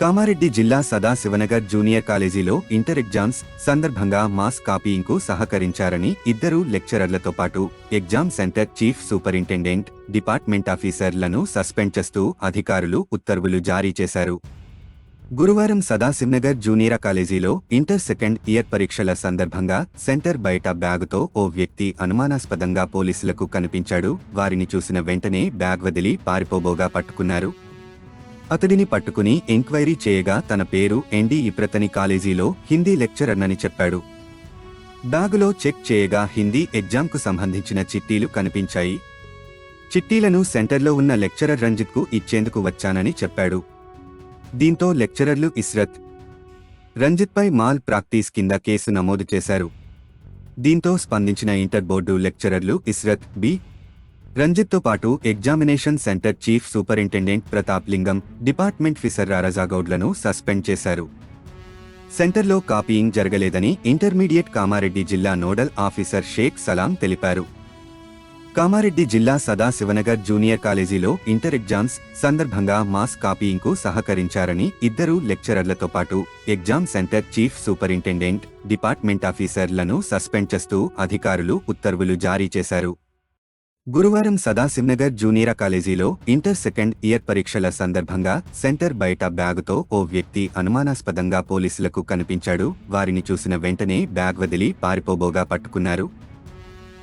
కామారెడ్డి జిల్లా సదాశివనగర్ జూనియర్ కాలేజీలో inter exams సందర్భంగా మాస్ కాపీయింగ్కు సహకరించారని ఇద్దరు లెక్చరర్లతో పాటు exam centre chief superintendent, department ఆఫీసర్లను సస్పెండ్ చేస్తూ అధికారులు ఉత్తర్వులు జారీ చేశారు. గురువారం సదాశివనగర్ జూనియర్ కాలేజీలో ఇంటర్ సెకండ్ ఇయర్ పరీక్షల సందర్భంగా సెంటర్ బయట బ్యాగుతో ఓ వ్యక్తి అనుమానాస్పదంగా పోలీసులకు కనిపించాడు. వారిని చూసిన వెంటనే బ్యాగ్ వదిలి పారిపోబోగా పట్టుకున్నారు. అతడిని పట్టుకుని ఎంక్వైరీ చేయగా తన పేరు ఎన్డి ఇప్రతని కాలేజీలో హిందీ లెక్చరర్నని చెప్పాడు. బ్యాగులో చెక్ చేయగా హిందీ ఎగ్జామ్కు సంబంధించిన చిట్టీలు కనిపించాయి. చిట్టీలను సెంటర్లో ఉన్న లెక్చరర్ రంజిత్కు ఇచ్చేందుకు వచ్చానని చెప్పాడు. దీంతో లెక్చరర్లు ఇస్రత్, రంజిత్పై మాల్ ప్రాక్టీస్ కింద కేసు నమోదు చేశారు. దీంతో స్పందించిన ఇంటర్ బోర్డు లెక్చరర్లు ఇస్రత్, బి, రంజిత్తో పాటు examination centre chief superintendent Pratap లింగం, డిపార్ట్మెంట్ ఆఫీసర్ రాజాగౌడ్లను సస్పెండ్ చేశారు. సెంటర్లో కాపీయింగ్ జరగలేదని ఇంటర్మీడియట్ కామారెడ్డి జిల్లా నోడల్ ఆఫీసర్ షేక్ సలాం తెలిపారు. కామారెడ్డి జిల్లా సదాశివనగర్ జూనియర్ కాలేజీలో ఇంటర్ ఎగ్జామ్స్ సందర్భంగా మాస్ కాపీయింగ్కు సహకరించారని ఇద్దరు లెక్చరర్లతో పాటు exam centre chief superintendent, department ఆఫీసర్లను సస్పెండ్ చేస్తూ అధికారులు ఉత్తర్వులు జారీ చేశారు. గురువారం సదాశివనగర్ జూనియర్ కాలేజీలో ఇంటర్ సెకండ్ ఇయర్ పరీక్షల సందర్భంగా సెంటర్ బయట బ్యాగుతో ఓ వ్యక్తి అనుమానాస్పదంగా పోలీసులకు కనిపించాడు. వారిని చూసిన వెంటనే బ్యాగ్ వదిలి పారిపోబోగా పట్టుకున్నారు.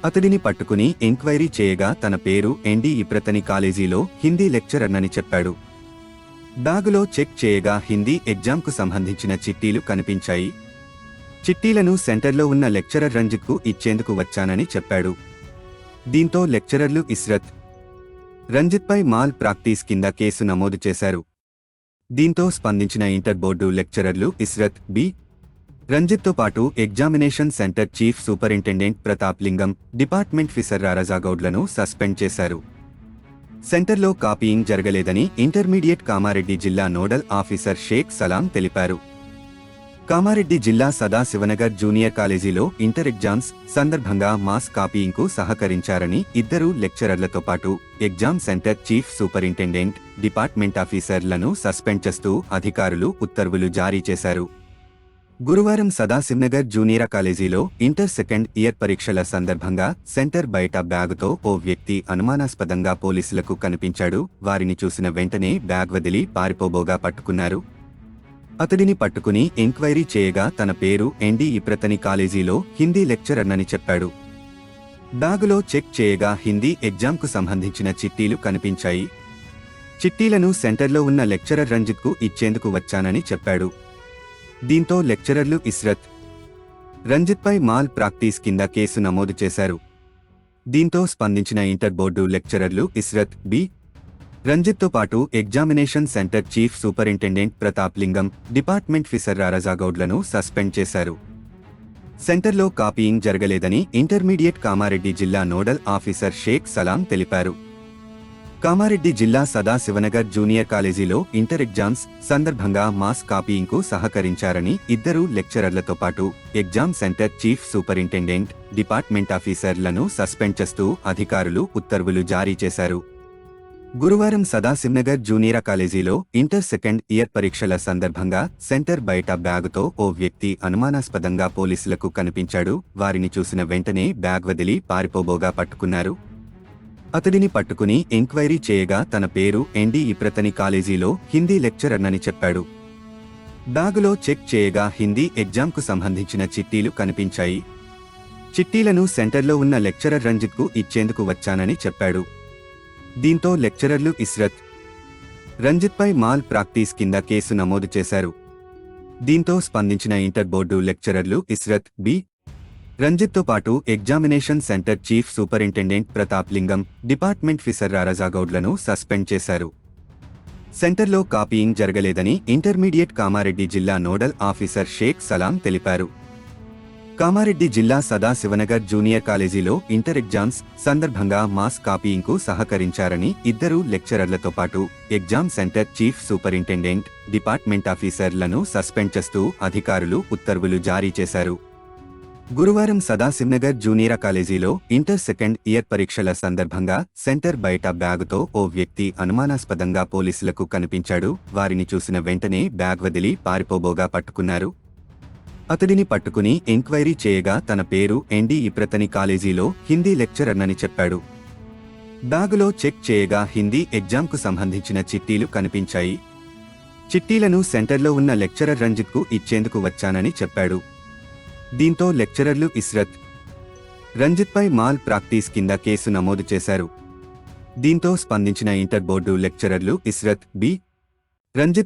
అతడిని పట్టుకుని ఎంక్వైరీ చేయగా తన పేరు ఎన్డి ఇప్రతని కాలేజీలో హిందీ లెక్చరర్నని చెప్పాడు. బ్యాగులో చెక్ చేయగా హిందీ ఎగ్జామ్కు సంబంధించిన చిట్టీలు కనిపించాయి. చిట్టీలను సెంటర్లో ఉన్న లెక్చరర్ రంజిత్కు ఇచ్చేందుకు వచ్చానని చెప్పాడు. దీంతో లెక్చరర్లు ఇస్రత్, రంజిత్పై మాల్ ప్రాక్టీస్ కింద కేసు నమోదు చేశారు. దీంతో స్పందించిన ఇంటర్ బోర్డు లెక్చరర్లు ఇస్రత్, బి, రంజిత్తో పాటు examination centre chief superintendent Pratap లింగం, డిపార్ట్మెంట్ ఆఫీసర్ రాజాగౌడ్లను సస్పెండ్ చేశారు. సెంటర్లో కాపీయింగ్ జరగలేదని ఇంటర్మీడియట్ కామారెడ్డి జిల్లా నోడల్ ఆఫీసర్ షేక్ సలాం తెలిపారు. కామారెడ్డి జిల్లా సదాశివనగర్ జూనియర్ కాలేజీలో ఇంటర్ ఎగ్జామ్స్ సందర్భంగా మాస్ కాపీయింగ్కు సహకరించారని ఇద్దరు లెక్చరర్లతో పాటు exam centre chief superintendent, department ఆఫీసర్లను సస్పెండ్ చేస్తూ అధికారులు ఉత్తర్వులు జారీ చేశారు. గురువారం సదాశివనగర్ జూనియర్ కాలేజీలో ఇంటర్ సెకండ్ ఇయర్ పరీక్షల సందర్భంగా సెంటర్ బయట బ్యాగుతో ఓ వ్యక్తి అనుమానాస్పదంగా పోలీసులకు కనిపించాడు. వారిని చూసిన వెంటనే బ్యాగ్ వదిలి పారిపోబోగా పట్టుకున్నారు. అతడిని పట్టుకుని ఎంక్వైరీ చేయగా తన పేరు ఎన్డి ఇప్రతని కాలేజీలో హిందీ లెక్చరర్నని చెప్పాడు. బ్యాగులో చెక్ చేయగా హిందీ ఎగ్జామ్కు సంబంధించిన చిట్టీలు కనిపించాయి. చిట్టీలను సెంటర్లో ఉన్న లెక్చరర్ రంజిత్కు ఇచ్చేందుకు వచ్చానని చెప్పాడు. దీంతో లెక్చరర్లు ఇస్రత్, రంజిత్పై మాల్ ప్రాక్టీస్ కింద కేసు నమోదు చేశారు. దీంతో స్పందించిన ఇంటర్ బోర్డు లెక్చరర్లు ఇస్రత్, బి, రంజిత్తో పాటు examination centre chief superintendent Pratap లింగం, డిపార్ట్మెంట్ ఆఫీసర్ రాజాగౌడ్లను సస్పెండ్ చేశారు. సెంటర్లో కాపీయింగ్ జరగలేదని ఇంటర్మీడియట్ కామారెడ్డి జిల్లా నోడల్ ఆఫీసర్ షేక్ సలాం తెలిపారు. కామారెడ్డి జిల్లా సదాశివనగర్ జూనియర్ కాలేజీలో ఇంటర్ ఎగ్జామ్స్ సందర్భంగా మాస్ కాపీయింగ్కు సహకరించారని ఇద్దరు లెక్చరర్లతో పాటు exam centre chief superintendent, department ఆఫీసర్లను సస్పెండ్ చేస్తూ అధికారులు ఉత్తర్వులు జారీ చేశారు. గురువారం సదాశివనగర్ జూనియర్ కాలేజీలో ఇంటర్ సెకండ్ ఇయర్ పరీక్షల సందర్భంగా సెంటర్ బయట బ్యాగుతో ఓ వ్యక్తి అనుమానాస్పదంగా పోలీసులకు కనిపించాడు. వారిని చూసిన వెంటనే బ్యాగ్ వదిలి పారిపోబోగా పట్టుకున్నారు. అతడిని పట్టుకుని ఎంక్వైరీ చేయగా తన పేరు ఎన్డి ఇప్రతని కాలేజీలో హిందీ లెక్చరర్నని చెప్పాడు. బ్యాగులో చెక్ చేయగా హిందీ ఎగ్జామ్కు సంబంధించిన చిట్టీలు కనిపించాయి. చిట్టీలను సెంటర్లో ఉన్న లెక్చరర్ రంజిత్కు ఇచ్చేందుకు వచ్చానని చెప్పాడు. దీంతో లెక్చరర్లు ఇస్రత్, రంజిత్పై మాల్ ప్రాక్టీస్ కింద కేసు నమోదు చేశారు. దీంతో స్పందించిన ఇంటర్ బోర్డు లెక్చరర్లు ఇస్రత్, బి, రంజిత్తో పాటు examination centre chief superintendent Pratap లింగం, డిపార్ట్మెంట్ ఆఫీసర్ రాజాగౌడ్లను సస్పెండ్ చేశారు. సెంటర్లో కాపీయింగ్ జరగలేదని ఇంటర్మీడియట్ కామారెడ్డి జిల్లా నోడల్ ఆఫీసర్ షేక్ సలాం తెలిపారు. కామారెడ్డి జిల్లా సదాశివనగర్ జూనియర్ కాలేజీలో ఇంటర్ ఎగ్జామ్స్ సందర్భంగా మాస్ కాపీయింగ్కు సహకరించారని ఇద్దరు లెక్చరర్లతో పాటు exam centre chief superintendent, department ఆఫీసర్లను సస్పెండ్ చేస్తూ అధికారులు ఉత్తర్వులు జారీ చేశారు. గురువారం సదాశివనగర్ జూనియర్ కాలేజీలో ఇంటర్ సెకండ్ ఇయర్ పరీక్షల సందర్భంగా సెంటర్ బయట బ్యాగుతో ఓ వ్యక్తి అనుమానాస్పదంగా పోలీసులకు కనిపించాడు. వారిని చూసిన వెంటనే బ్యాగ్ వదిలి పారిపోబోగా పట్టుకున్నారు. అతడిని పట్టుకుని ఎంక్వైరీ చేయగా తన పేరు ఎన్డి ఇప్రతని కాలేజీలో హిందీ లెక్చరర్నని చెప్పాడు. బ్యాగులో చెక్ చేయగా హిందీ ఎగ్జామ్కు సంబంధించిన చిట్టీలు కనిపించాయి. చిట్టీలను సెంటర్లో ఉన్న లెక్చరర్ రంజిత్కు ఇచ్చేందుకు వచ్చానని చెప్పాడు. దీంతో లెక్చరర్లు ఇస్రత్, రంజిత్పై మాల్ ప్రాక్టీస్ కింద కేసు నమోదు చేశారు. దీంతో స్పందించిన ఇంటర్ బోర్డు లెక్చరర్లు ఇస్రత్, బి. రంజిత్